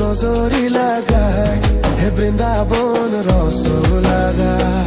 নজরি লাগায়, হে বৃন্দাবন রস লাগায়।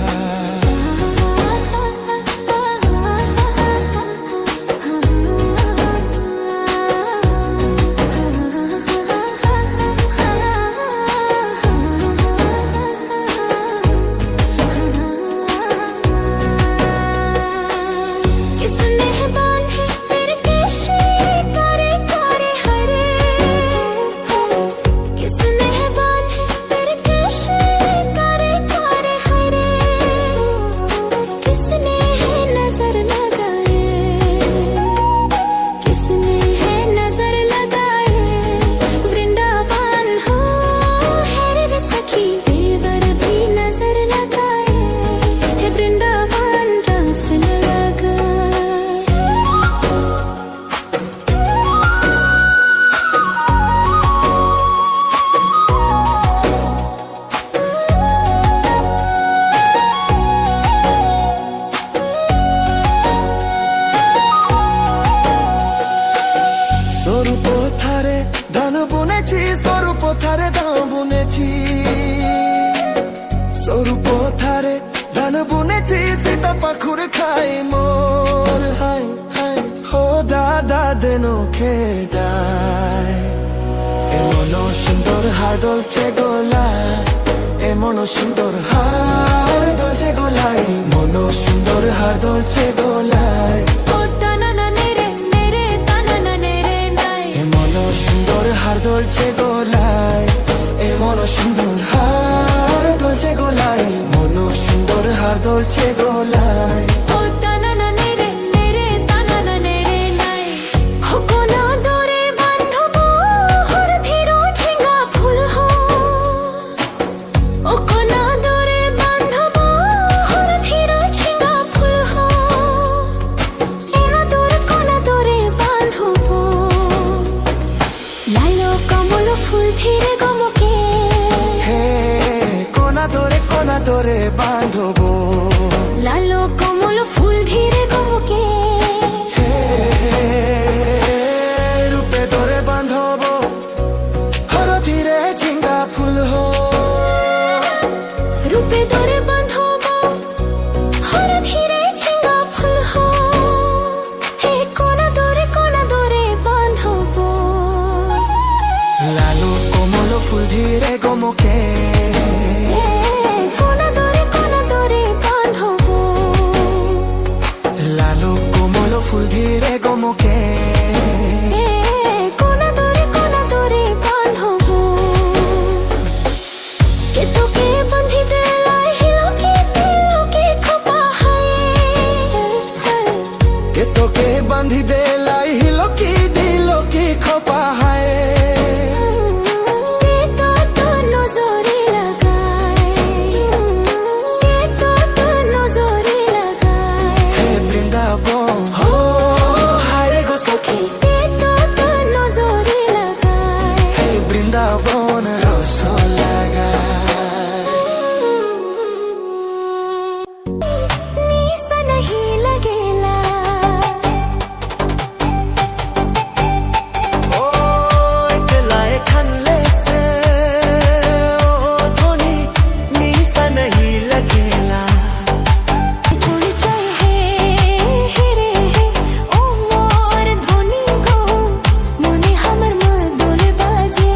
স্বরূপ থারে ধান বুনেছি, স্বরূপ থারে ধান বুনেছি, স্বরূপ থারে ধান বুনেছি, সীতা পাখুর খাই মোর। হাই হাই হো দাদা দেনো খেডায়, এমন সুন্দর হার দলছে গলায়, এমন সুন্দর হার দলছে গলায়, মন সুন্দর হার দলছে গলায়। হার দলছে গলায়, এমন সুন্দর হার দলছে গলায়, মন সুন্দর হার দলছে গলায়। কোনা ধরে বাঁধবো, লালো কমল ফুল ধীরে গমকে, রূপে ধরে বাঁধবো, হর ধীরে ঝিঙ্গা ফুল হো, রূপে ধরে বাঁধবো, হর ধীরে ঝিঙ্গা ফুল হো, হে কোনা ধরে বাঁধবো, লালো কমল ফুল ধীরে গমকে, ফুল ধীরে গমকে, কোনা ধরে বাঁধবো, কে তোকে বাঁধি দেলাই হিলকে দিলকে খোপা হায়, কে তোকে বাঁধি দেলাই হিলকি দিলকি খোপা হায়। বৃন্দাবন রস লাগায়, নিশা नहीं लगेला, ও একলায় খানলে সে ও ধোনি নিশা नहीं लगेला। চলে যায় হে রে হে ও মোর ধনী গো, মনে আমার মা দোলে বাজে,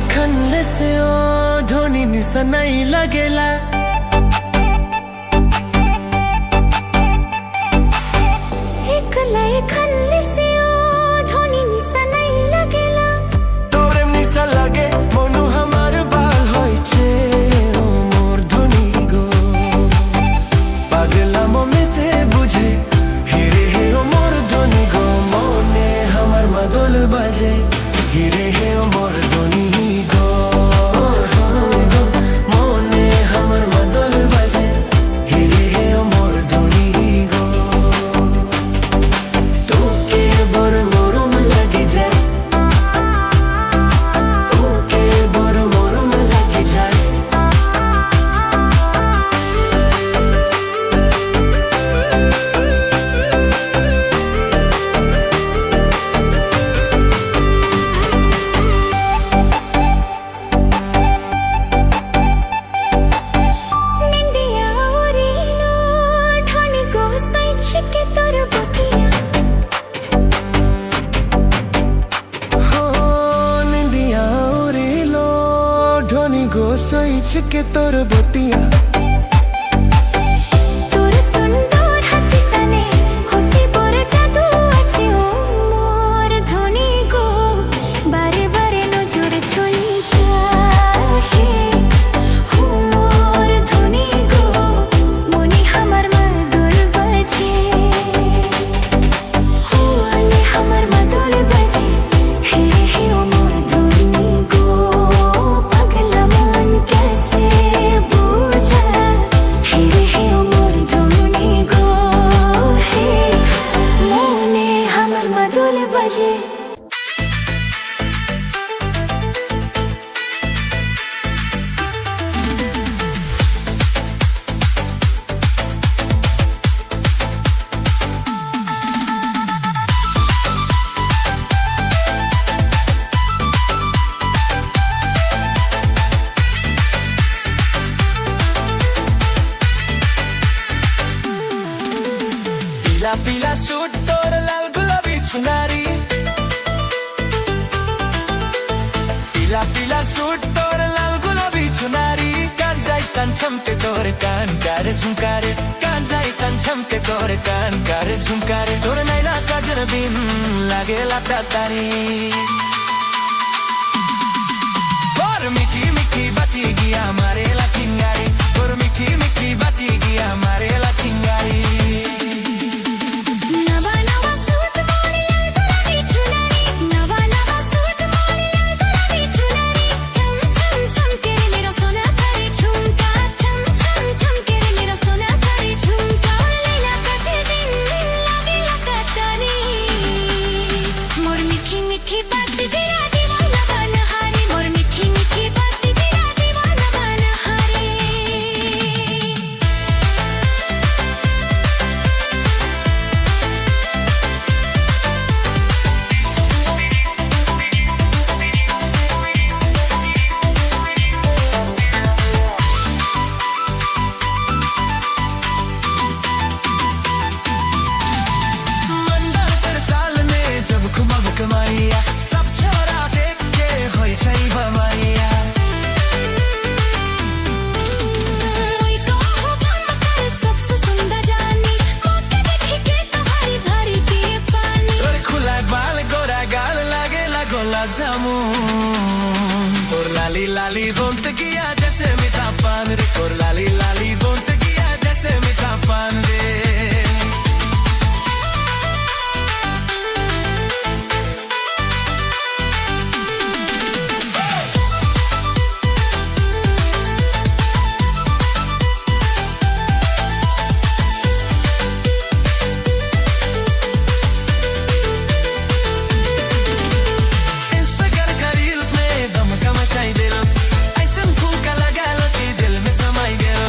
खनले से ओ धोनी निसा नहीं लगेला एकला खनले से ओ धोनी निसा नहीं लगेला तोरे निसा लगे मनु हमार बाल होई छे ओ मोर धोनी गो पागला में से बुझे हिरे हे ओ मोर धोनी गो मोने हमार मदोल बजे हिरे हे ओ मोर धोनी गो मोने हमार मदोल बजे हिरे हे ओ मोर धोनी गो तू के बर मोरम लगी जाए तू के बर मोरम लगी जाए निंदिया ओरिलो ढोनी को सैच के तोर बटिया हो निंदिया उरी लो ढोनी गो सोइच के तोर बोटिया तोर सुंदर हंसी तने खुशी बोर जादू আছে ও মোর ধনী গো বারে বারে নজর ছলি চাহে ও মোর ধনী গো মনে আমার মাদল বাজে ও আলে আমার মাদল বাজে হে হে ও মোর ধনী গো পাগলা মন कैसे বুঝা হে হে ও মোর ধনী গো হে মনে আমার মাদল বাজে पीला पीला सूट तोर लाल गुलाबी चुनारी पीला पीला सूट तोर लाल गुलाबी चुनारी कान जाई सन चमके तोर कान करे झुमकारे कान जाई सन चमके तोर कान करे झुमकारे तोर नैना काजर बिन लागेला प्यातारी और मीठी मीठी बाती गिया मारेला चिंगारी और मीठी मीठी बाती गिया मारेला चिंगारी नवा नवा सूट मोरे लाल गुलाबी चुनरी नवा नवा सूट मोरे लाल गुलाबी चुनरी छम छम छम के मेरा सोना करे झुमका छम छम छम के मेरा सोना करे झुमका लेना काजे दिन लागे लगतानी मोर मीठी मीठी बात तेरा दीवाना बनहारे मोर मीठी मीठी बात तेरा दीवाना बनहारे मंदार तेरे ताल में जब घुमा कमाइया सब छोरा देख के होई छई बमाइया कोई कहो काम कर सबसे सुंदर जानी मौके देख के तुम्हारी भरी के पानी और खुला बाल गोरा गाल लागे ला गुलाब जामुन और लाली लाली होंठ किया जैसे मीठा पान रे और लाली लाली होंठ किया जैसे मीठा पान रे इंस्टाग्राम का रील्स में दम का मचाई दिल ऐसन फूका लगा लो कि दिल में समाई दिल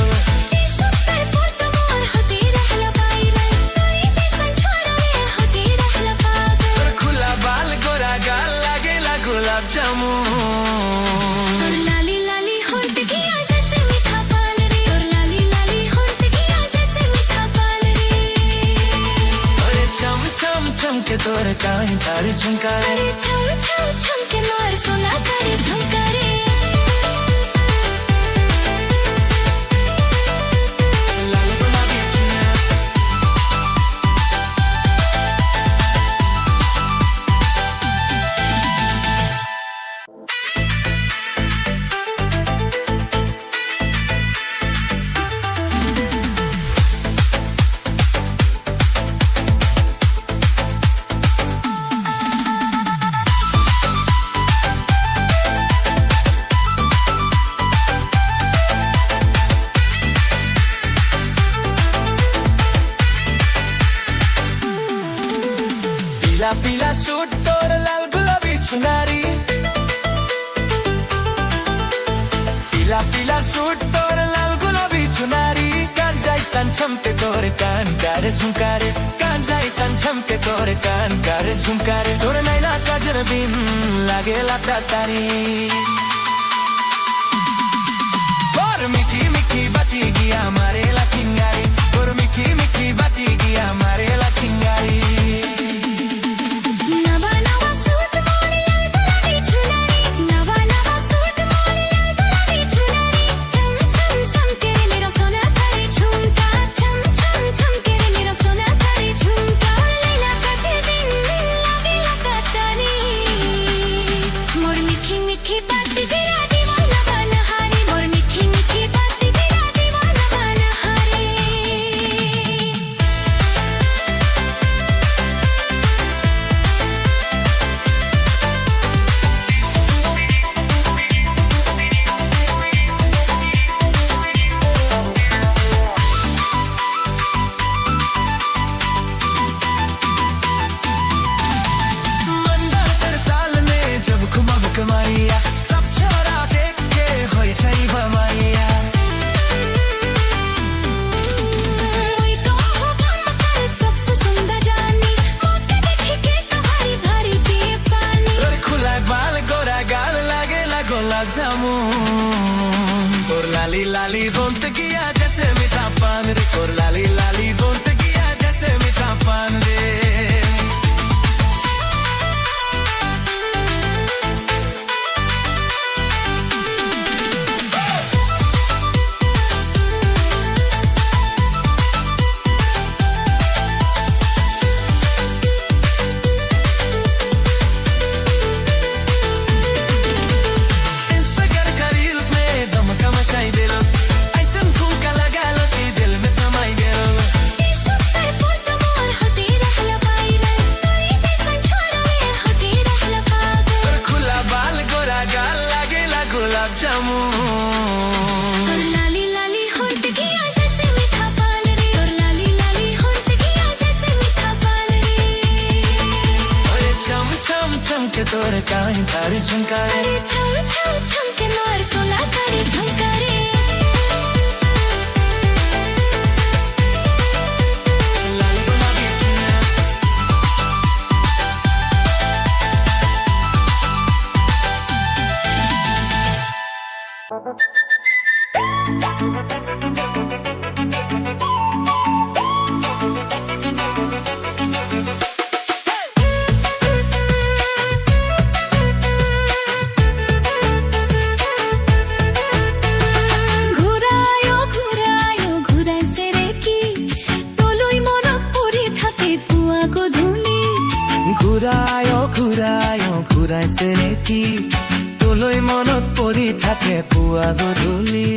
सुपर फुर्त मोर होती रहला वायरल तोरी जैसन छोरा में होती रहला पागल और खुला बाल गोरा गाल लागे ला गुलाब जामुन और लाली लाली होंठ किया जैसे मीठा पान रे और लाली लाली होंठ किया जैसे मीठा पान रे अरे चम चम चम के तोर कान तारे झुमकारे अरे छम छम छम के मोर सोना करे झुमका रे পিলা পিলা স্যুট তোর লাল গোলাপি চুনারি পিলা পিলা স্যুট তোর লাল গোলাপি চুনারি কান যাইসান চমকে তোর কান কারে ঝুমকারে কান যাইসান চমকে তোর কান কারে ঝুমকারে তোর নাইনা কাজের বিন লাগে লাতা তারি তোর মিঠি মিঠি বাতি গিয়া মারেলা চিঙ্গারি তোর মিঠি মিঠি বাতি গিয়া মারেলা চিঙ্গারি नवा नवा सूट मोरे लाल गुलाबी चुनरी नवा नवा सूट मोरे लाल गुलाबी चुनरी चम चम चमके रे मेरा सोना करे झुमका चम चम चमके रे मेरा सोना करे झुमका लैला काजे दिन लागे लगातानी मोर मीठी मीठी बात तेरा दीवाना बना हारे मोर मीठी मीठी बात तेरा दीवाना बना हारे मंडल कर ताल में जब घुमब कमाइया सब छोरा देख के होय छै बमाइया कोई तो हो गम कर सबसे सुंदर जानी मोटे देख के तुम्हारी भरी पिए पानी तोर खुला बाल गोरा गाल लागेला गुलाब जामुन तोर लाली लाली बोलत किया जैसे मीठा पान रे तोर लाली लाली बोलत किया जैसे मीठा पान रे इंस्टाग्राम का रील्स में धमका मचाई देलो ऐसन फूका लगा लो कि दिल में समाई देलो फेसबुक पर फोटो मोर होते रहला वायरल तोरी जैसन छोरा में होते रहला पागल तोर खुला बाल गोरा गाल लागेला गुलाब जामुन तोर लाली लाली होंठ किया जैसे मीठा पान रे तोर लाली लाली होंठ किया जैसे मीठा पान रे ओए चम चम चम के तोर कान तारे झुमकारे अरे छम छम छम के नोर सोला करे झुमका रे लाल गुलाबी चुनरी ঘুরায়ো ঘুরায়ো ঘুরাইছে রে কি তোলই মনত পৰি থাকে পুৱা গধূলি ঘূৰায়ো ঘূৰায়ো ঘূৰাইছে নেকি তোলৈ মনত পৰি থাকে পুৱা গধূলি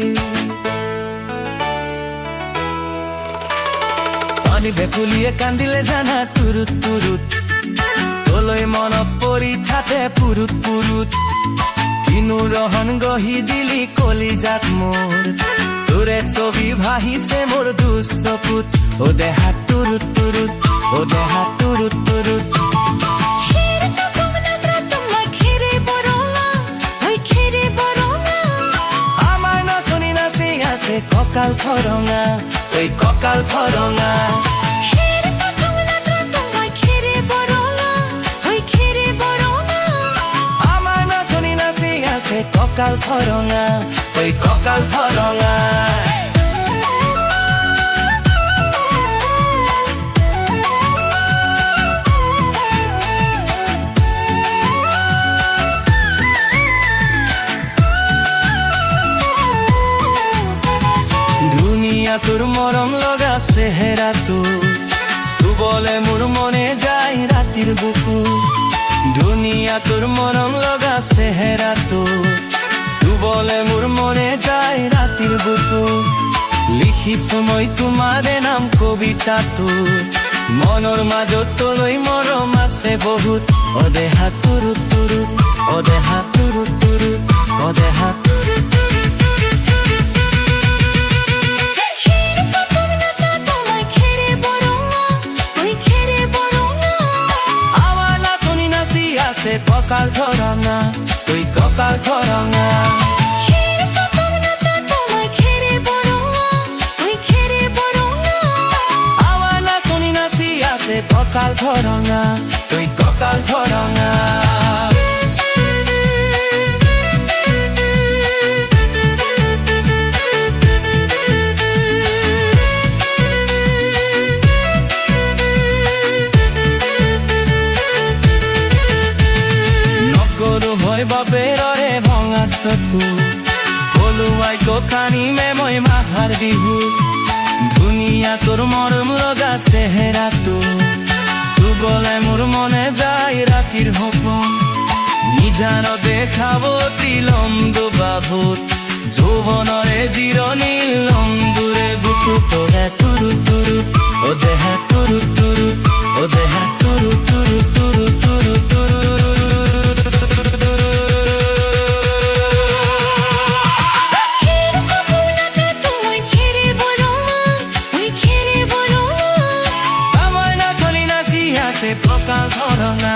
পানী ভেকুলীয়ে কান্দিলে জানা তুৰুত তুৰুত তোলৈ মনত পৰি থাকে পুৰুত পুৰুত কিনো ৰহন গঢ়ি দিলি কলিজাত মোৰ তোৰে ছবি ভাহিছে মোৰ দুচকুত ও দেহা তুৰুত তুৰুত ও দেহা তুৰুত তুৰুত খেৰ কপনা তোমা খেৰে বৰমা ঐ খেৰে বৰমা আমার নাচনি নাচি আছে ককাল থরঙা ওই ককাল থরঙা খেৰ কপনা তোমা খেৰে বৰমা ঐ খেৰে বৰমা আমার নাচনি নাচি আছে ককাল থরঙা ওই ককাল থরঙা ধুনীয়া তোর মরম লগা চেহেরা তোর চুবলে মোৰ মনে যায় ৰাতিৰ বুকু ধুনীয়া তোৰ মৰম লগা চেহেৰা তোৰ চুবলে মোৰ মনে যায় ৰাতিৰ বুকু লিখিছো মই তোমাৰে নাম কবিতা তোৰ মনৰ মাজত তোলৈ মৰম আছে বহুত অদেহা তুৰুত তুৰুত অদেহা তুৰুত তুৰুত অদেহা তুৰুত খেৰে কপনা তোমা খেৰে বৰমা ঐ খেৰে বৰমা দৰে ভঙা চকু কলুৱাই কখানি মে মই মাহাৰ বিহু ধুনীয়া তোৰ মৰম লগা চেহেৰাটো চুবলৈ মোৰ মনে যায় ৰাতিৰ সপোন নিজানতে খাব তিলন্দু বাহুত যৌৱনৰে জিৰণি লন্দুৰে বুকু তোৰে তুৰু তুৰু অ দেহা তুৰু তুৰু অ দেহা তুৰু তুৰু তুৰু তুৰু তুৰু ককাল ধৰণা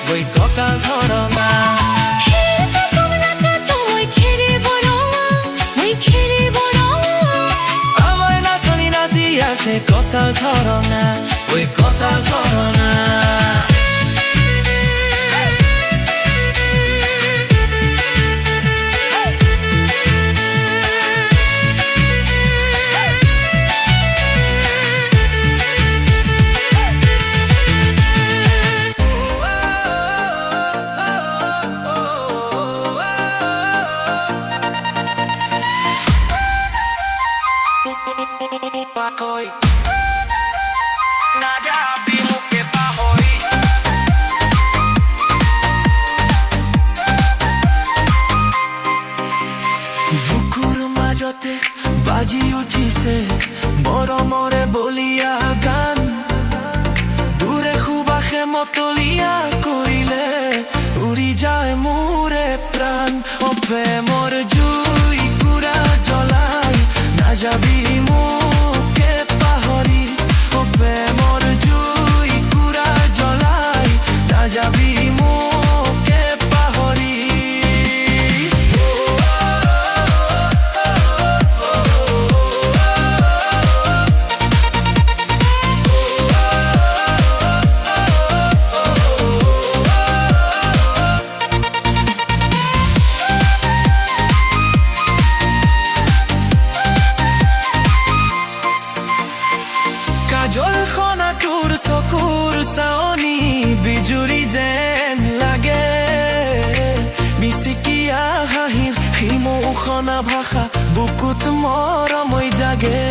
গৈ ককাল ধৰণা আমায় নাচনি নাচি আছে ককাল ধৰণা গৈ ককাল ধৰণা বুকুৰ মাজতে বাজি উঠিছে মৰমৰে বলিয়া গান দূৰে সুবাসে মতলীয়া কৰিলে উৰি যায় মোৰে প্ৰাণ অ প্ৰেমৰ জুই কুৰা জ্বলাই নাযাবি মোকে পাহৰি অ প্ৰেমৰ জুই কুৰা জ্বলাই নাযাবি মোকে পাহৰি কাজলখনা তোৰ চকুৰ চাৱনি বিজুৰি যেন লাগে মিচিকিয়া হাঁহিৰ সিমৌখনা ভাষা বুকুত মৰমৈ জাগে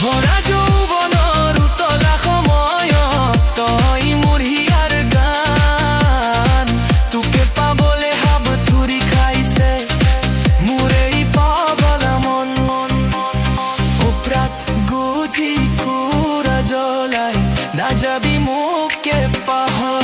ভৰা যৌৱনৰ উতলা সময়ত তই মোৰ হিয়াৰ গান তোকে পাবলে হাব ধৰি খাইছে মোৰ এই পাগলা মন উপৰাত গুজি কুৰা জ্বলাই নাযাবি মোকে পাহৰি